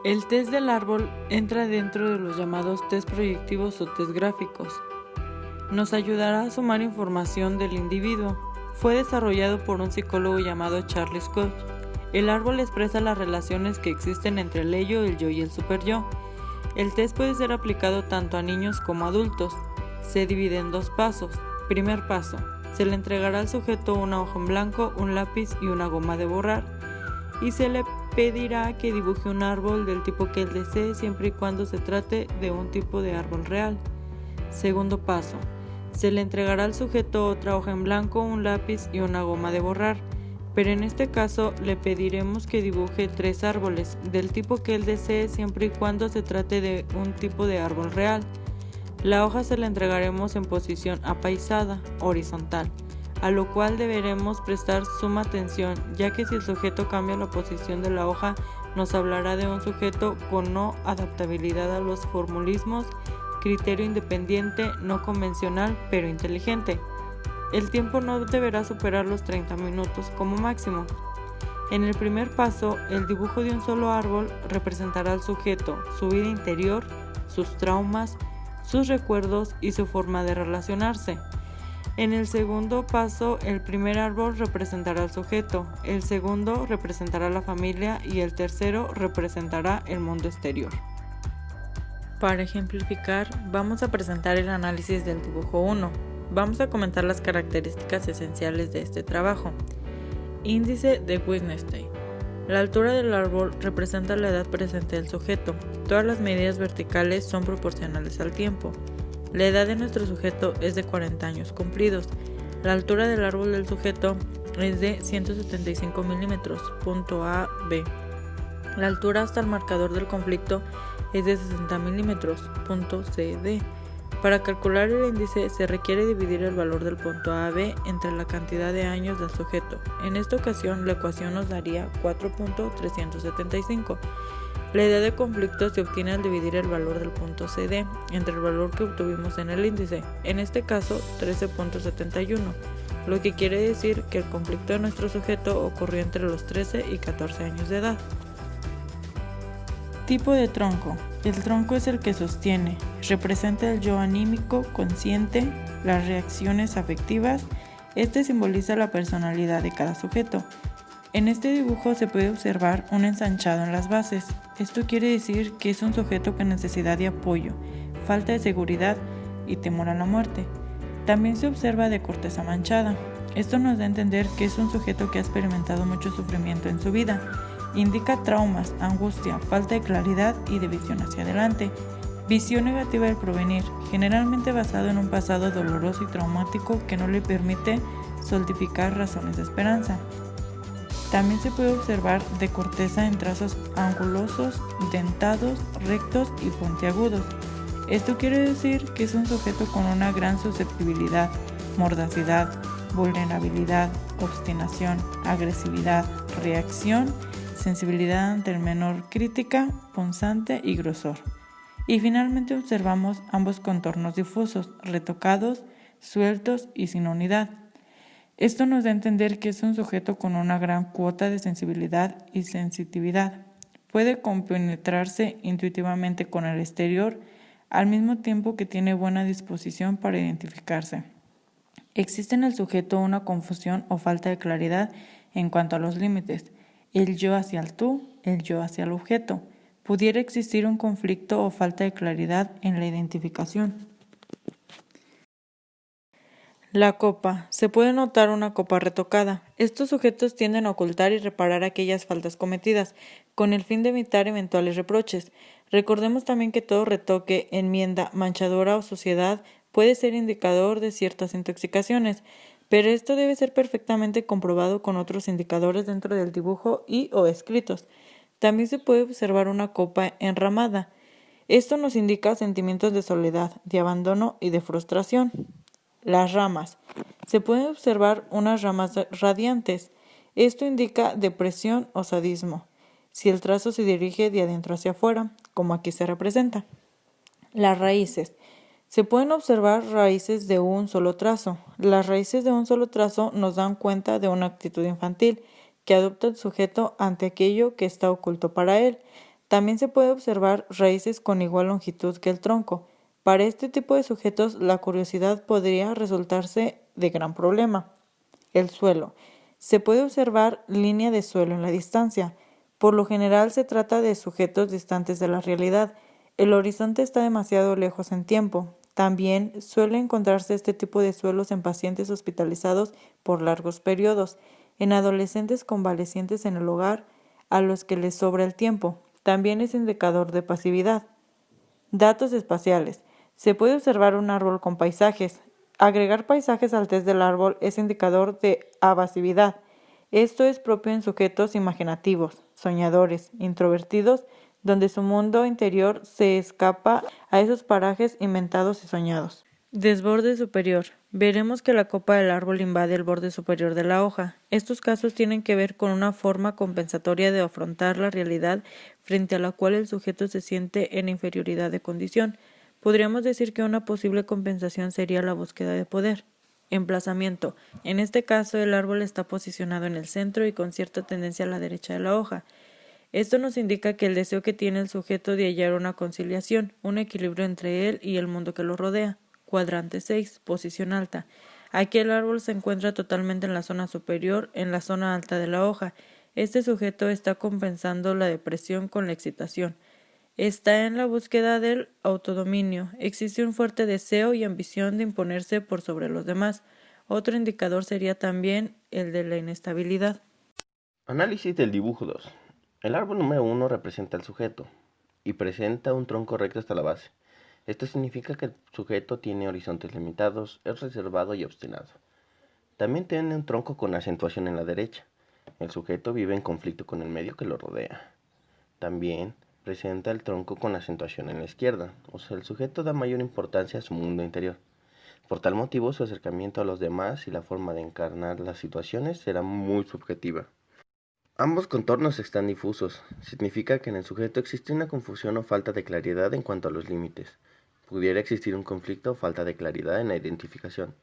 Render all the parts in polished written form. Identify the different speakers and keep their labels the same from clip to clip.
Speaker 1: El test del árbol entra dentro de los llamados test proyectivos o test gráficos. Nos ayudará a sumar información del individuo. Fue desarrollado por un psicólogo llamado Charles Koch. El árbol expresa las relaciones que existen entre el ello, el yo y el superyo. El test puede ser aplicado tanto a niños como a adultos. Se divide en 2 pasos. Primer paso. Se le entregará al sujeto una hoja en blanco, un lápiz y una goma de borrar, y se le pedirá que dibuje un árbol del tipo que él desee siempre y cuando se trate de un tipo de árbol real. Segundo paso. Se le entregará al sujeto otra hoja en blanco, un lápiz y una goma de borrar, pero en este caso le pediremos que dibuje 3 árboles del tipo que él desee siempre y cuando se trate de un tipo de árbol real. La hoja se la entregaremos en posición apaisada, horizontal, a lo cual deberemos prestar suma atención, ya que si el sujeto cambia la posición de la hoja, nos hablará de un sujeto con no adaptabilidad a los formulismos, criterio independiente, no convencional, pero inteligente. El tiempo no deberá superar los 30 minutos como máximo. En el primer paso, el dibujo de un solo árbol representará al sujeto, su vida interior, sus traumas, sus recuerdos y su forma de relacionarse. En el segundo paso, el primer árbol representará al sujeto, el segundo representará a la familia y el tercero representará el mundo exterior. Para ejemplificar, vamos a presentar el análisis del dibujo 1. Vamos a comentar las características esenciales de este trabajo. Índice de Wittgenstein. La altura del árbol representa la edad presente del sujeto. Todas las medidas verticales son proporcionales al tiempo. La edad de nuestro sujeto es de 40 años cumplidos. La altura del árbol del sujeto es de 175 milímetros, punto A, B. La altura hasta el marcador del conflicto es de 60 milímetros, punto C, D. Para calcular el índice se requiere dividir el valor del punto A a B entre la cantidad de años del sujeto. En esta ocasión la ecuación nos daría 4.375. La edad de conflicto se obtiene al dividir el valor del punto CD entre el valor que obtuvimos en el índice, en este caso 13.71, lo que quiere decir que el conflicto de nuestro sujeto ocurrió entre los 13 y 14 años de edad. Tipo de tronco. El tronco es el que sostiene, representa el yo anímico, consciente, las reacciones afectivas. Este simboliza la personalidad de cada sujeto. En este dibujo se puede observar un ensanchado en las bases. Esto quiere decir que es un sujeto con necesidad de apoyo, falta de seguridad y temor a la muerte. También se observa de corteza manchada. Esto nos da a entender que es un sujeto que ha experimentado mucho sufrimiento en su vida. Indica traumas, angustia, falta de claridad y de visión hacia adelante. Visión negativa del porvenir, generalmente basado en un pasado doloroso y traumático que no le permite solidificar razones de esperanza. También se puede observar de corteza en trazos angulosos, dentados, rectos y puntiagudos. Esto quiere decir que es un sujeto con una gran susceptibilidad, mordacidad, vulnerabilidad, obstinación, agresividad, reacción, sensibilidad ante el menor, crítica, punzante y grosor. Y finalmente observamos ambos contornos difusos, retocados, sueltos y sin unidad. Esto nos da a entender que es un sujeto con una gran cuota de sensibilidad y sensitividad. Puede compenetrarse intuitivamente con el exterior, al mismo tiempo que tiene buena disposición para identificarse. Existe en el sujeto una confusión o falta de claridad en cuanto a los límites, el yo hacia el tú, el yo hacia el objeto. Pudiera existir un conflicto o falta de claridad en la identificación. La copa. Se puede notar una copa retocada. Estos sujetos tienden a ocultar y reparar aquellas faltas cometidas, con el fin de evitar eventuales reproches. Recordemos también que todo retoque, enmienda, manchadura o suciedad puede ser indicador de ciertas intoxicaciones, pero esto debe ser perfectamente comprobado con otros indicadores dentro del dibujo y o escritos. También se puede observar una copa enramada. Esto nos indica sentimientos de soledad, de abandono y de frustración. Las ramas. Se pueden observar unas ramas radiantes. Esto indica depresión o sadismo, si el trazo se dirige de adentro hacia afuera, como aquí se representa. Las raíces. Se pueden observar raíces de un solo trazo. Las raíces de un solo trazo nos dan cuenta de una actitud infantil que adopta el sujeto ante aquello que está oculto para él. También se puede observar raíces con igual longitud que el tronco. Para este tipo de sujetos, la curiosidad podría resultarse de gran problema. El suelo. Se puede observar línea de suelo en la distancia. Por lo general se trata de sujetos distantes de la realidad. El horizonte está demasiado lejos en tiempo. También suele encontrarse este tipo de suelos en pacientes hospitalizados por largos periodos, en adolescentes convalecientes en el hogar a los que les sobra el tiempo. También es indicador de pasividad. Datos espaciales. Se puede observar un árbol con paisajes. Agregar paisajes al test del árbol es indicador de evasividad. Esto es propio en sujetos imaginativos, soñadores, introvertidos, donde su mundo interior se escapa a esos parajes inventados y soñados. Desborde superior. Veremos que la copa del árbol invade el borde superior de la hoja. Estos casos tienen que ver con una forma compensatoria de afrontar la realidad frente a la cual el sujeto se siente en inferioridad de condición. Podríamos decir que una posible compensación sería la búsqueda de poder. Emplazamiento. En este caso, el árbol está posicionado en el centro y con cierta tendencia a la derecha de la hoja. Esto nos indica que el deseo que tiene el sujeto de hallar una conciliación, un equilibrio entre él y el mundo que lo rodea. Cuadrante 6, posición alta. Aquí el árbol se encuentra totalmente en la zona superior, en la zona alta de la hoja. Este sujeto está compensando la depresión con la excitación. Está en la búsqueda del autodominio. Existe un fuerte deseo y ambición de imponerse por sobre los demás. Otro indicador sería también el de la inestabilidad.
Speaker 2: Análisis del dibujo 2. El árbol número 1 representa al sujeto y presenta un tronco recto hasta la base. Esto significa que el sujeto tiene horizontes limitados, es reservado y obstinado. También tiene un tronco con acentuación en la derecha. El sujeto vive en conflicto con el medio que lo rodea. También presenta el tronco con acentuación en la izquierda, o sea, el sujeto da mayor importancia a su mundo interior. Por tal motivo, su acercamiento a los demás y la forma de encarnar las situaciones será muy subjetiva. Ambos contornos están difusos. Significa que en el sujeto existe una confusión o falta de claridad en cuanto a los límites. Pudiera existir un conflicto o falta de claridad en la identificación.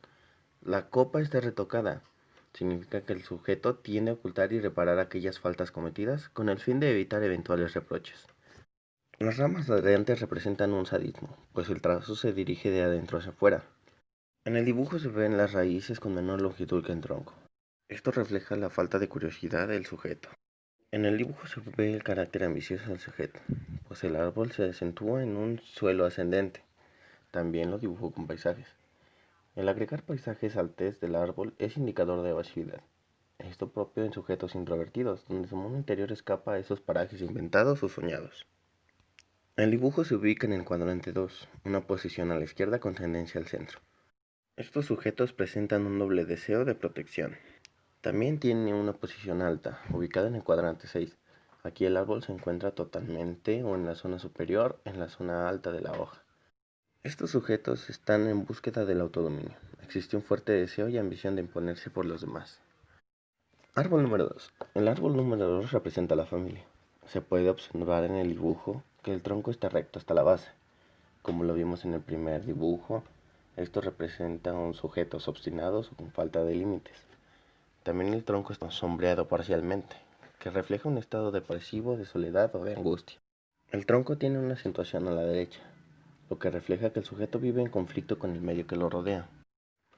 Speaker 2: La copa está retocada. Significa que el sujeto tiende a ocultar y reparar aquellas faltas cometidas con el fin de evitar eventuales reproches. Las ramas ladeantes representan un sadismo, pues el trazo se dirige de adentro hacia afuera. En el dibujo se ven las raíces con menor longitud que el tronco. Esto refleja la falta de curiosidad del sujeto. En el dibujo se ve el carácter ambicioso del sujeto, pues el árbol se acentúa en un suelo ascendente. También lo dibujó con paisajes. El agregar paisajes al test del árbol es indicador de evasividad. Esto propio en sujetos introvertidos, donde su mundo interior escapa a esos parajes inventados o soñados. El dibujo se ubica en el cuadrante 2, una posición a la izquierda con tendencia al centro. Estos sujetos presentan un doble deseo de protección. También tiene una posición alta, ubicada en el cuadrante 6. Aquí el árbol se encuentra totalmente o en la zona superior, en la zona alta de la hoja. Estos sujetos están en búsqueda del autodominio. Existe un fuerte deseo y ambición de imponerse por los demás. Árbol número 2. El árbol número 2 representa a la familia. Se puede observar en el dibujo que el tronco está recto hasta la base. Como lo vimos en el primer dibujo, esto representa a un sujetos obstinados o con falta de límites. También el tronco está sombreado parcialmente, que refleja un estado depresivo, de soledad o de angustia. El tronco tiene una acentuación a la derecha, lo que refleja que el sujeto vive en conflicto con el medio que lo rodea.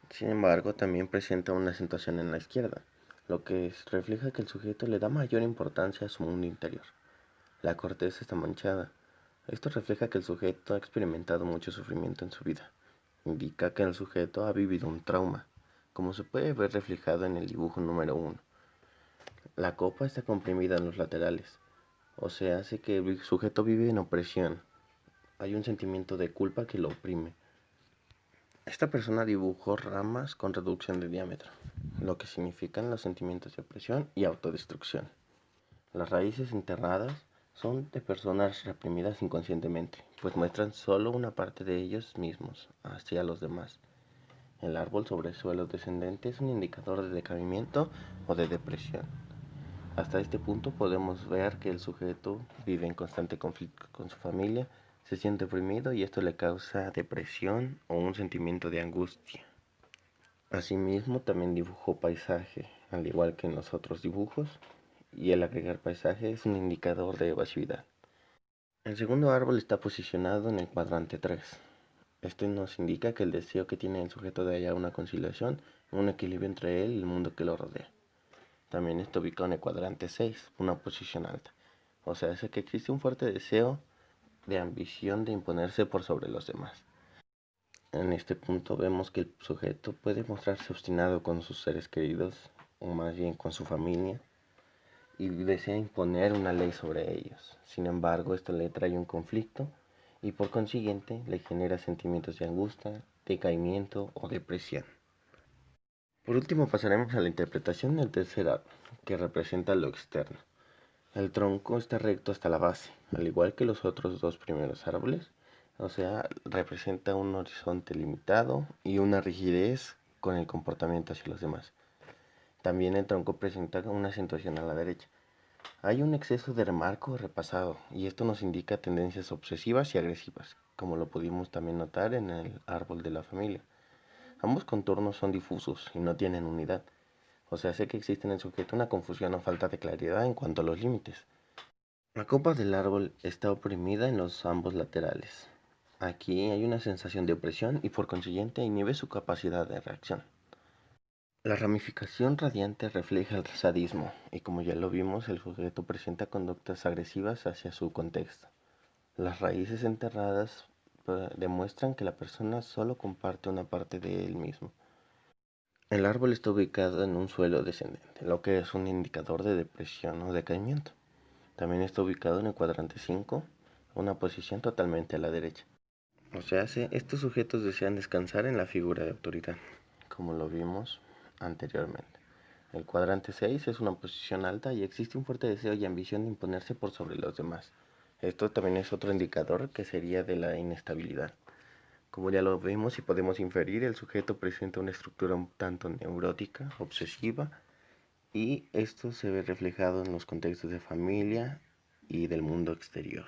Speaker 2: Sin embargo, también presenta una acentuación en la izquierda, lo que refleja que el sujeto le da mayor importancia a su mundo interior. La corteza está manchada. Esto refleja que el sujeto ha experimentado mucho sufrimiento en su vida. Indica que el sujeto ha vivido un trauma, como se puede ver reflejado en el dibujo número 1. La copa está comprimida en los laterales, o sea, hace que el sujeto vive en opresión. Hay un sentimiento de culpa que lo oprime. Esta persona dibujó ramas con reducción de diámetro, lo que significan los sentimientos de opresión y autodestrucción. Las raíces enterradas son de personas reprimidas inconscientemente, pues muestran solo una parte de ellos mismos hacia los demás. El árbol sobre suelo descendente es un indicador de decaimiento o de depresión. Hasta este punto podemos ver que el sujeto vive en constante conflicto con su familia, se siente oprimido y esto le causa depresión o un sentimiento de angustia. Asimismo, también dibujó paisaje, al igual que en los otros dibujos, y el agregar paisaje es un indicador de evasividad. El segundo árbol está posicionado en el cuadrante 3. Esto nos indica que el deseo que tiene el sujeto de hallar una conciliación, un equilibrio entre él y el mundo que lo rodea. También está ubicado en el cuadrante 6, una posición alta. O sea, es que existe un fuerte deseo de ambición de imponerse por sobre los demás. En este punto vemos que el sujeto puede mostrarse obstinado con sus seres queridos, o más bien con su familia, y desea imponer una ley sobre ellos. Sin embargo, esto le trae un conflicto y por consiguiente le genera sentimientos de angustia, decaimiento o depresión. Por último pasaremos a la interpretación del tercer árbol, que representa lo externo. El tronco está recto hasta la base, al igual que los otros dos primeros árboles, o sea, representa un horizonte limitado y una rigidez con el comportamiento hacia los demás. También el tronco presenta una acentuación a la derecha. Hay un exceso de remarco repasado y esto nos indica tendencias obsesivas y agresivas, como lo pudimos también notar en el árbol de la familia. Ambos contornos son difusos y no tienen unidad, o sea, hace que existe en el sujeto una confusión o falta de claridad en cuanto a los límites. La copa del árbol está oprimida en los ambos laterales. Aquí hay una sensación de opresión y por consiguiente inhibe su capacidad de reacción. La ramificación radiante refleja el sadismo y como ya lo vimos, el sujeto presenta conductas agresivas hacia su contexto. Las raíces enterradas demuestran que la persona solo comparte una parte de él mismo. El árbol está ubicado en un suelo descendente, lo que es un indicador de depresión o decaimiento. También está ubicado en el cuadrante 5, una posición totalmente a la derecha. O sea, estos sujetos desean descansar en la figura de autoridad, como lo vimos anteriormente. El cuadrante 6 es una posición alta y existe un fuerte deseo y ambición de imponerse por sobre los demás. Esto también es otro indicador que sería de la inestabilidad. Como ya lo vimos y podemos inferir, el sujeto presenta una estructura un tanto neurótica, obsesiva, y esto se ve reflejado en los contextos de familia y del mundo exterior.